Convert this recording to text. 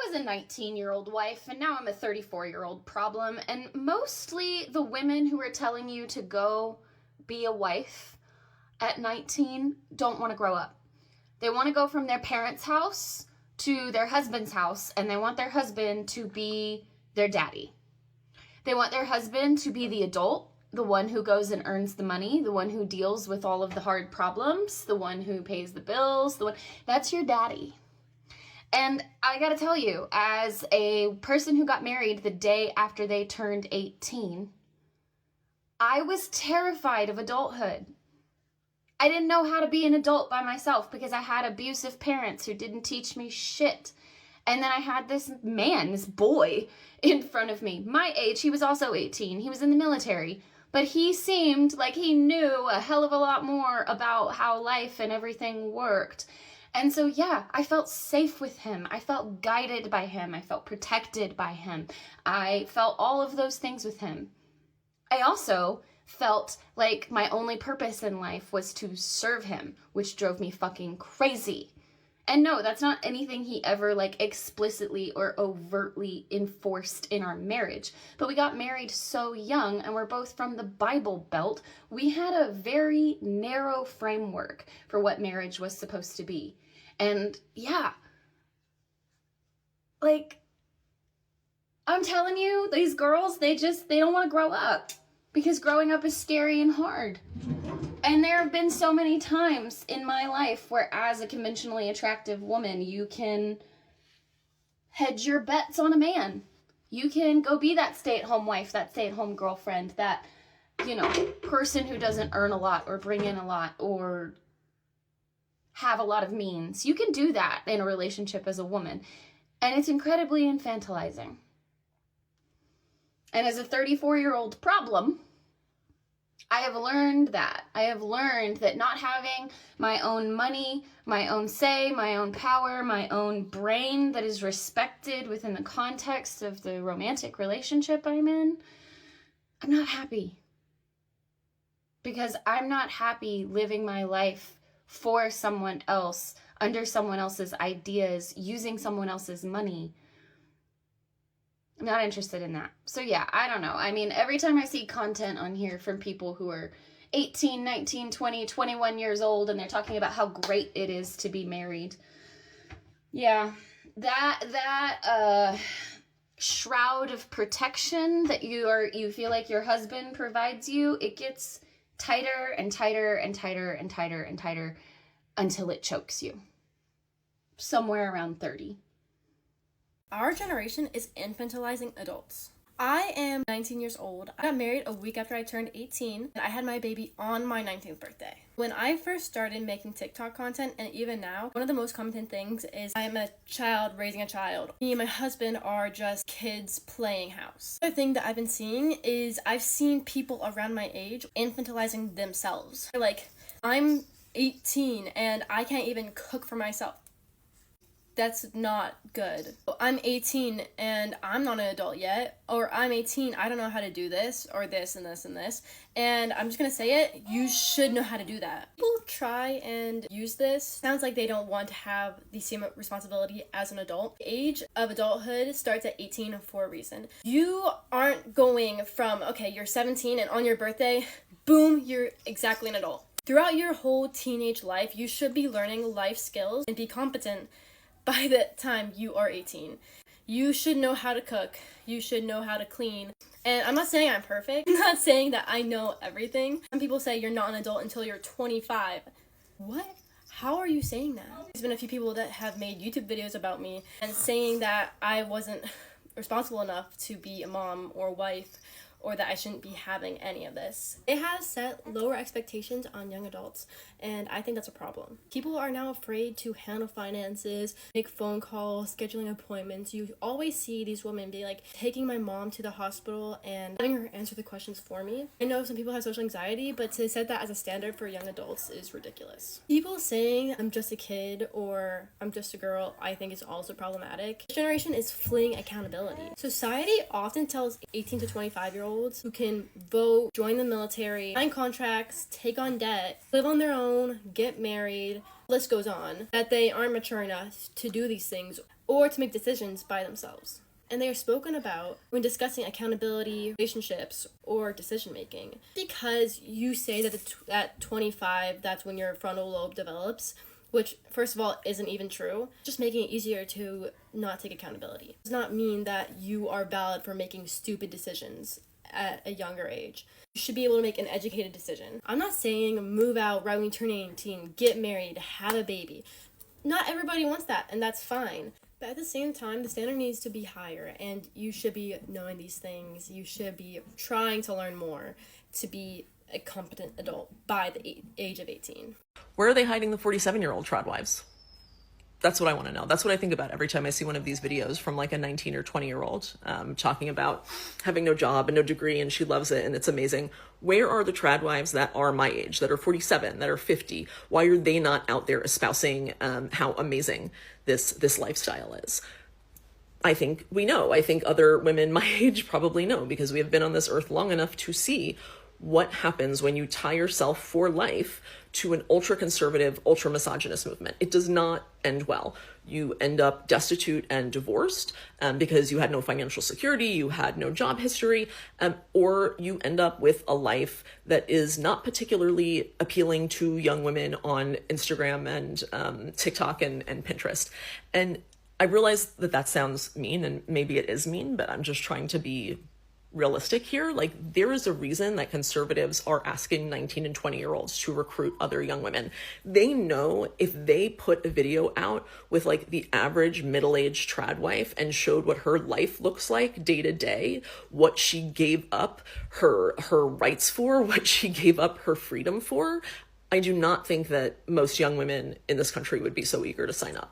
was a 19-year-old wife, and now I'm a 34-year-old problem, and mostly the women who are telling you to go be a wife at 19 don't want to grow up. They want to go from their parents' house to their husband's house, and they want their husband to be their daddy. They want their husband to be the adult, the one who goes and earns the money, the one who deals with all of the hard problems, the one who pays the bills, that's your daddy. And I gotta tell you, as a person who got married the day after they turned 18, I was terrified of adulthood. I didn't know how to be an adult by myself because I had abusive parents who didn't teach me shit. And then I had this man, this boy, in front of me. My age, he was also 18. He was in the military. But he seemed like he knew a hell of a lot more about how life and everything worked. And so, yeah, I felt safe with him. I felt guided by him. I felt protected by him. I felt all of those things with him. I also felt like my only purpose in life was to serve him, which drove me fucking crazy. And no, that's not anything he ever explicitly or overtly enforced in our marriage. But we got married so young, and we're both from the Bible Belt. We had a very narrow framework for what marriage was supposed to be. And yeah, I'm telling you, these girls, they don't want to grow up because growing up is scary and hard. And there have been so many times in my life where, as a conventionally attractive woman, you can hedge your bets on a man. You can go be that stay-at-home wife, that stay-at-home girlfriend, that, person who doesn't earn a lot or bring in a lot or have a lot of means. You can do that in a relationship as a woman. And it's incredibly infantilizing. And as a 34-year-old problem, I have learned that. I have learned that not having my own money, my own say, my own power, my own brain that is respected within the context of the romantic relationship I'm in, I'm not happy. Because I'm not happy living my life for someone else, under someone else's ideas, using someone else's money. I'm not interested in that. So yeah, I don't know. I mean, every time I see content on here from people who are 18, 19, 20, 21 years old, and they're talking about how great it is to be married. Yeah, that shroud of protection that you feel like your husband provides you, it gets tighter and tighter and tighter and tighter and tighter until it chokes you. Somewhere around 30. Our generation is infantilizing adults. I am 19 years old. I got married a week after I turned 18, and I had my baby on my 19th birthday. When I first started making TikTok content, and even now, one of the most common things is I am a child raising a child. Me and my husband are just kids playing house. Another thing that I've been seeing is I've seen people around my age infantilizing themselves. I'm 18 and I can't even cook for myself. That's not good. I'm 18 and I'm not an adult yet, or I'm 18, I don't know how to do this, or this and this and this, and I'm just gonna say it, you should know how to do that. People try and use this. Sounds like they don't want to have the same responsibility as an adult. The age of adulthood starts at 18 for a reason. You aren't going from, okay, you're 17 and on your birthday, boom, you're exactly an adult. Throughout your whole teenage life, you should be learning life skills and be competent by the time you are 18. You should know how to cook. You should know how to clean. And I'm not saying I'm perfect. I'm not saying that I know everything. Some people say you're not an adult until you're 25. What? How are you saying that? There's been a few people that have made YouTube videos about me and saying that I wasn't responsible enough to be a mom or wife, or that I shouldn't be having any of this. It has set lower expectations on young adults, and I think that's a problem. People are now afraid to handle finances, make phone calls, scheduling appointments. You always see these women be like, taking my mom to the hospital and having her answer the questions for me. I know some people have social anxiety, but to set that as a standard for young adults is ridiculous. People saying, I'm just a kid or I'm just a girl, I think is also problematic. This generation is fleeing accountability. Society often tells 18 to 25-year-olds who can vote, join the military, sign contracts, take on debt, live on their own, get married, list goes on, that they aren't mature enough to do these things, or to make decisions by themselves. And they are spoken about when discussing accountability, relationships, or decision making. Because you say that at 25, that's when your frontal lobe develops, which, first of all, isn't even true, just making it easier to not take accountability. It does not mean that you are valid for making stupid decisions at a younger age. You should be able to make an educated decision. I'm not saying move out right when you turn 18, get married, have a baby. Not everybody wants that, and that's fine. But at the same time, the standard needs to be higher, and you should be knowing these things. You should be trying to learn more to be a competent adult by the age of 18. Where are they hiding the 47-year-old trad wives? That's what I want to know. That's what I think about every time I see one of these videos from like a 19 or 20-year-old talking about having no job and no degree and she loves it and it's amazing. Where are the trad wives that are my age, that are 47, that are 50? Why are they not out there espousing how amazing this lifestyle is? I think we know. I think other women my age probably know because we have been on this earth long enough to see what happens when you tie yourself for life to an ultra-conservative, ultra-misogynist movement. It does not end well. You end up destitute and divorced because you had no financial security, you had no job history, or you end up with a life that is not particularly appealing to young women on Instagram and TikTok and Pinterest. And I realize that sounds mean, and maybe it is mean, but I'm just trying to be realistic here. Like, there is a reason that conservatives are asking 19 and 20-year-olds to recruit other young women. They know if they put a video out with like the average middle-aged trad wife and showed what her life looks like day to day, what she gave up her rights for, what she gave up her freedom for, I do not think that most young women in this country would be so eager to sign up.